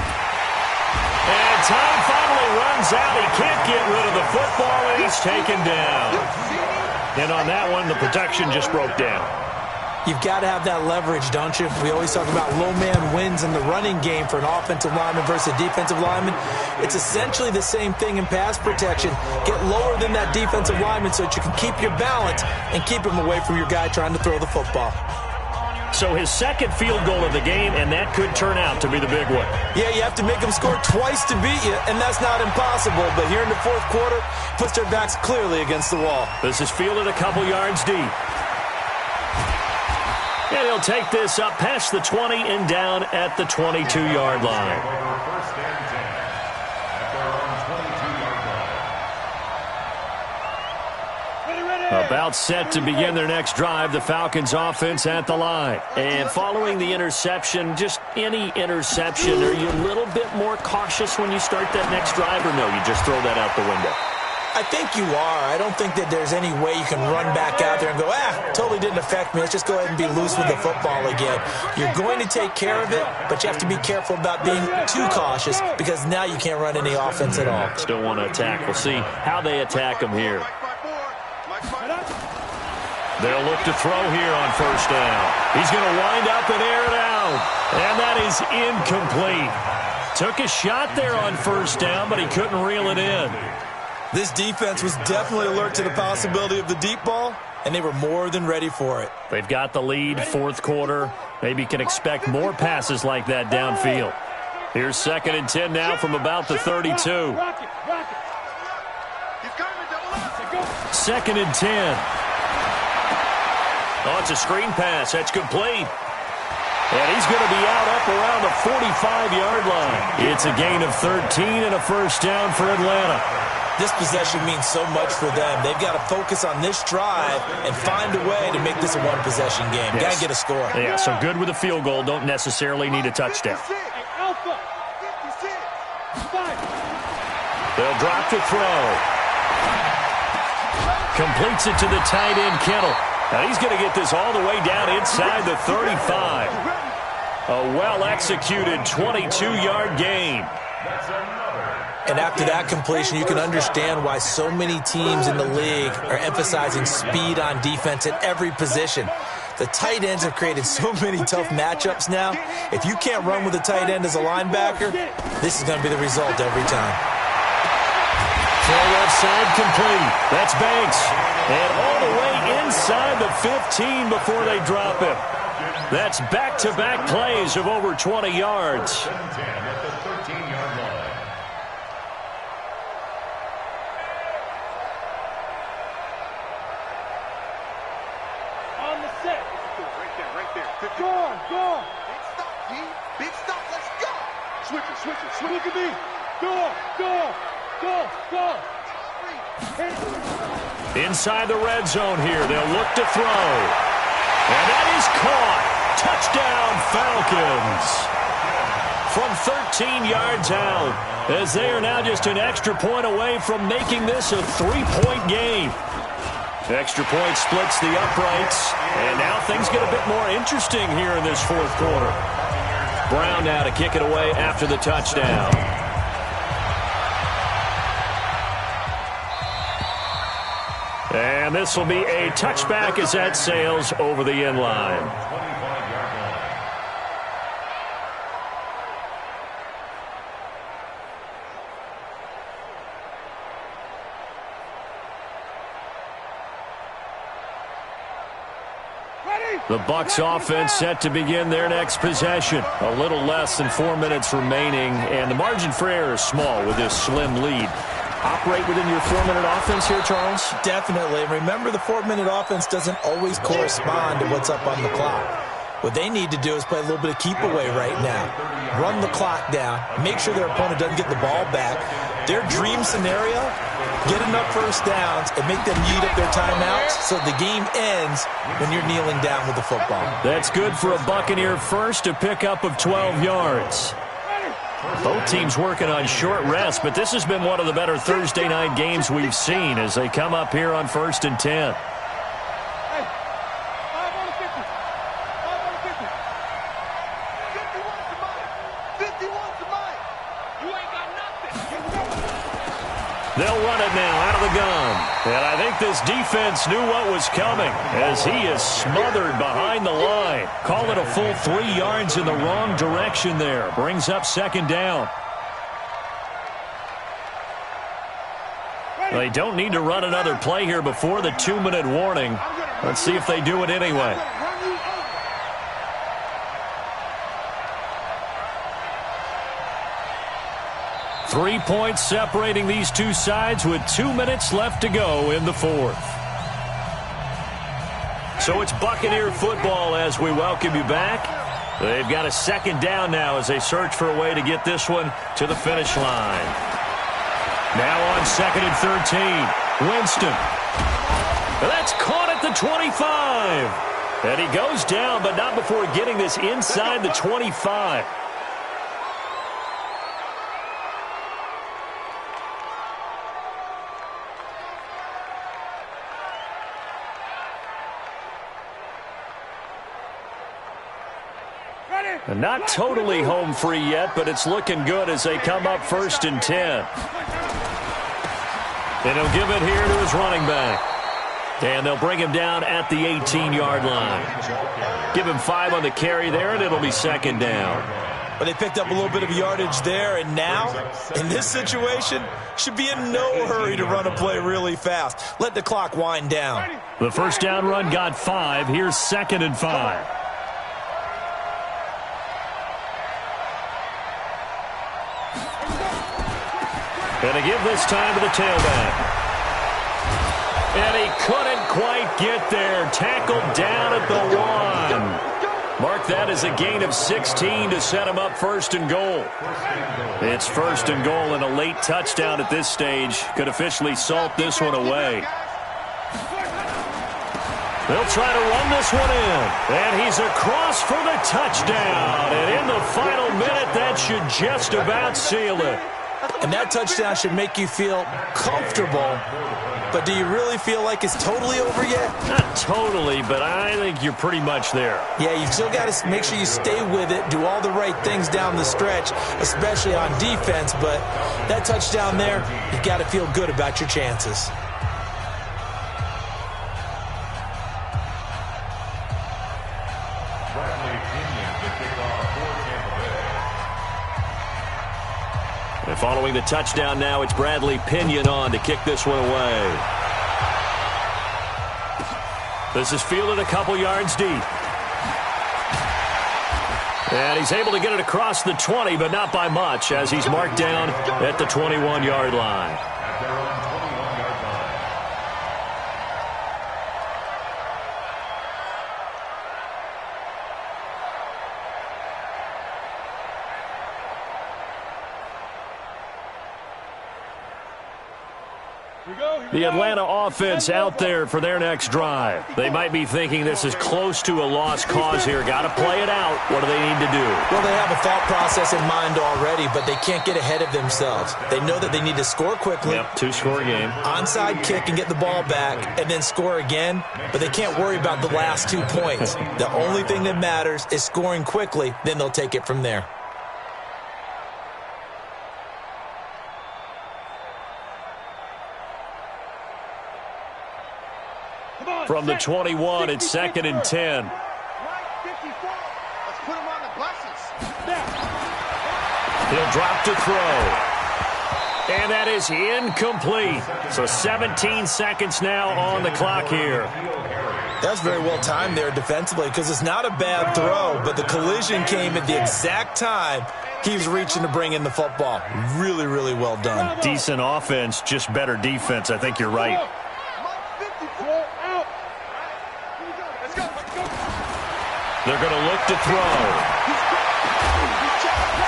And time finally runs out. He can't get rid of the football, and he's taken down. And on that one, the protection just broke down. You've got to have that leverage, don't you? We always talk about low man wins in the running game for an offensive lineman versus a defensive lineman. It's essentially the same thing in pass protection. Get lower than that defensive lineman so that you can keep your balance and keep him away from your guy trying to throw the football. So his second field goal of the game, and that could turn out to be the big one. Yeah, you have to make them score twice to beat you, and that's not impossible. But here in the fourth quarter, puts their backs clearly against the wall. This is fielded a couple yards deep. And he'll take this up past the 20 and down at the 22-yard line. First and 10 at their own 22-yard line. About set to begin their next drive, the Falcons offense at the line. And following the interception, just any interception, are you a little bit more cautious when you start that next drive, or no, you just throw that out the window? I think you are. I don't think that there's any way you can run back out there and go, totally didn't affect me. Let's just go ahead and be loose with the football again. You're going to take care of it, but you have to be careful about being too cautious because now you can't run any offense at all. Still want to attack. We'll see how they attack him here. They'll look to throw here on first down. He's going to wind up and air it out. And that is incomplete. Took a shot there on first down, but he couldn't reel it in. This defense was definitely alert to the possibility of the deep ball, and they were more than ready for it. They've got the lead, fourth quarter. Maybe can expect more passes like that downfield. Here's 2nd and 10 now from about the 32. 2nd and 10. Oh, it's a screen pass. That's complete. And he's going to be out up around the 45-yard line. It's a gain of 13 and a first down for Atlanta. This possession means so much for them. They've got to focus on this drive and find a way to make this a one-possession game. Yes. Got to get a score. Yeah, so good with a field goal. Don't necessarily need a touchdown. They'll drop to throw. Completes it to the tight end, Kittle. Now he's going to get this all the way down inside the 35. A well-executed 22-yard gain. And after that completion, you can understand why so many teams in the league are emphasizing speed on defense at every position. The tight ends have created so many tough matchups now. If you can't run with a tight end as a linebacker, this is going to be the result every time. Throw left side complete. That's Banks. And all the way inside the 15 before they drop him. That's back-to-back plays of over 20 yards. Big stop, let's go! Switch it. Look at me. Go. Inside the red zone here. They'll look to throw. And that is caught. Touchdown, Falcons. From 13 yards out, as they are now just an extra point away from making this a 3-point game. Extra point splits the uprights, and now things get a bit more interesting here in this fourth quarter. Brown now to kick it away after the touchdown. And this will be a touchback as that sails over the end line. The Bucs offense set to begin their next possession. A little less than 4 minutes remaining, and the margin for error is small with this slim lead. operate within your 4-minute offense here, Charles? Definitely. And remember, the 4-minute offense doesn't always correspond to what's up on the clock. What they need to do is play a little bit of keep away right now. Run the clock down. Make sure their opponent doesn't get the ball back. Their dream scenario, get enough first downs and make them eat up their timeouts so the game ends when you're kneeling down with the football. That's good for a Buccaneer first, a pickup of 12 yards. Both teams working on short rest, but this has been one of the better Thursday night games we've seen as they come up here on 1st and 10. They'll run it now out of the gun. And I think this defense knew what was coming as he is smothered behind the line. Call it a full 3 yards in the wrong direction there. Brings up 2nd down. They don't need to run another play here before the 2-minute warning. Let's see if they do it anyway. 3 points separating these two sides with 2 minutes left to go in the 4th. So it's Buccaneer football as we welcome you back. They've got a 2nd down now as they search for a way to get this one to the finish line. Now on 2nd and 13. Winston. That's caught at the 25. And he goes down, but not before getting this inside the 25. And not totally home free yet, but it's looking good as they come up 1st and 10. And he'll give it here to his running back. And they'll bring him down at the 18-yard line. Give him 5 on the carry there, and it'll be 2nd down. But they picked up a little bit of yardage there, and now, in this situation, should be in no hurry to run a play really fast. Let the clock wind down. The 1st down run got 5. Here's 2nd and 5. And to give this time to the tailback. And he couldn't quite get there. Tackled down at the 1. Mark that as a gain of 16 to set him up 1st and goal. It's 1st and goal and a late touchdown at this stage could officially salt this one away. They'll try to run this one in. And he's across for the touchdown. And in the final minute, that should just about seal it. And that touchdown should make you feel comfortable. But do you really feel like it's totally over yet? Not totally, but I think you're pretty much there. Yeah, you've still got to make sure you stay with it, do all the right things down the stretch, especially on defense. But that touchdown there, you've got to feel good about your chances. And following the touchdown now, it's Bradley Pinion on to kick this one away. This is fielded a couple yards deep. And he's able to get it across the 20, but not by much, as he's marked down at the 21-yard line. The Atlanta offense out there for their next drive. They might be thinking this is close to a lost cause here. Got to play it out. What do they need to do? Well, they have a thought process in mind already, but they can't get ahead of themselves. They know that they need to score quickly. Yep, 2-score game. Onside kick and get the ball back and then score again, but they can't worry about the last 2 points. The only thing that matters is scoring quickly, then they'll take it from there. From the 21, it's 2nd and 10. Let's put him on the buses. He'll drop to throw. And that is incomplete. So 17 seconds now on the clock here. That's very well timed there defensively because it's not a bad throw, but the collision came at the exact time Keeps reaching to bring in the football. Really, really well done. Decent offense, just better defense. I think you're right. They're going to look to throw.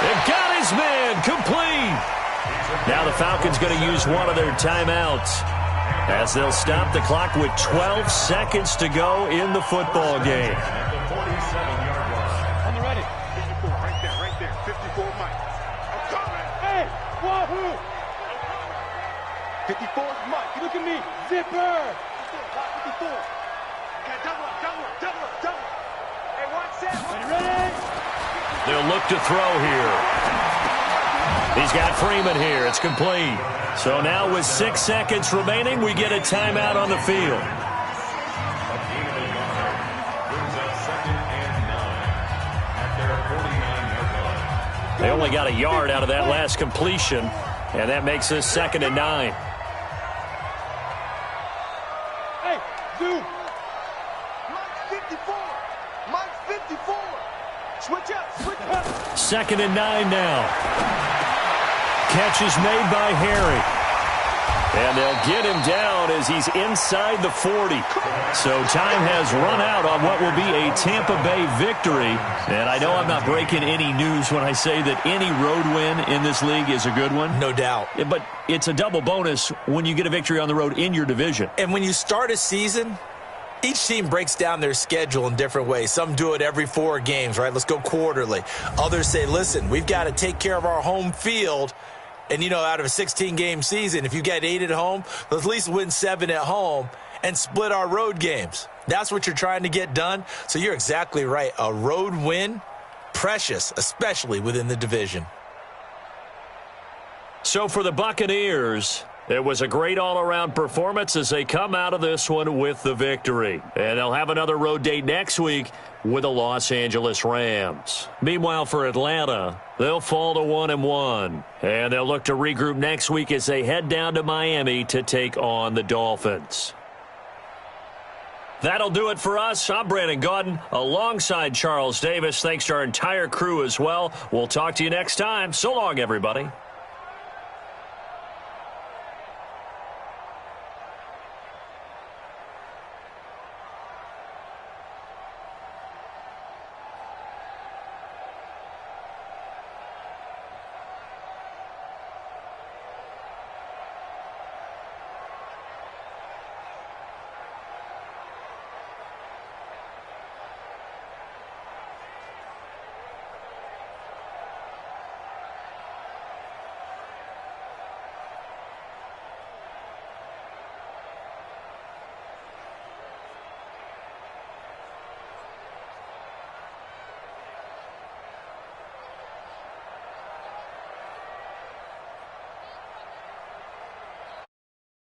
They've got his man complete. Now the Falcons going to use one of their timeouts as they'll stop the clock with 12 seconds to go in the football game. On the ready. 54, right there. 54, Mike. I'm coming. Hey, wahoo. 54 is Mike. Look at me. Zipper. 54. Okay, double up. Hey, one set. Ready? They'll look to throw here. He's got Freeman here. It's complete. So now with 6 seconds remaining, we get a timeout on the field. They only got a yard out of that last completion, and that makes this 2nd and 9. Hey, dude. Mike's 54. Mike's 54. Switch up. 2nd and 9 now. Catch is made by Harry. And they'll get him down as he's inside the 40. So time has run out on what will be a Tampa Bay victory. And I know I'm not breaking any news when I say that any road win in this league is a good one. No doubt. But it's a double bonus when you get a victory on the road in your division. And when you start a season, each team breaks down their schedule in different ways. Some do it every 4 games, right? Let's go quarterly. Others say, listen, we've got to take care of our home field. And, you know, out of a 16-game season, if you get 8 at home, let's at least win 7 at home and split our road games. That's what you're trying to get done. So you're exactly right. A road win, precious, especially within the division. So for the Buccaneers, it was a great all-around performance as they come out of this one with the victory. And they'll have another road date next week with the Los Angeles Rams. Meanwhile, for Atlanta, they'll fall to 1-1. And they'll look to regroup next week as they head down to Miami to take on the Dolphins. That'll do it for us. I'm Brandon Gaudin alongside Charles Davis. Thanks to our entire crew as well. We'll talk to you next time. So long, everybody.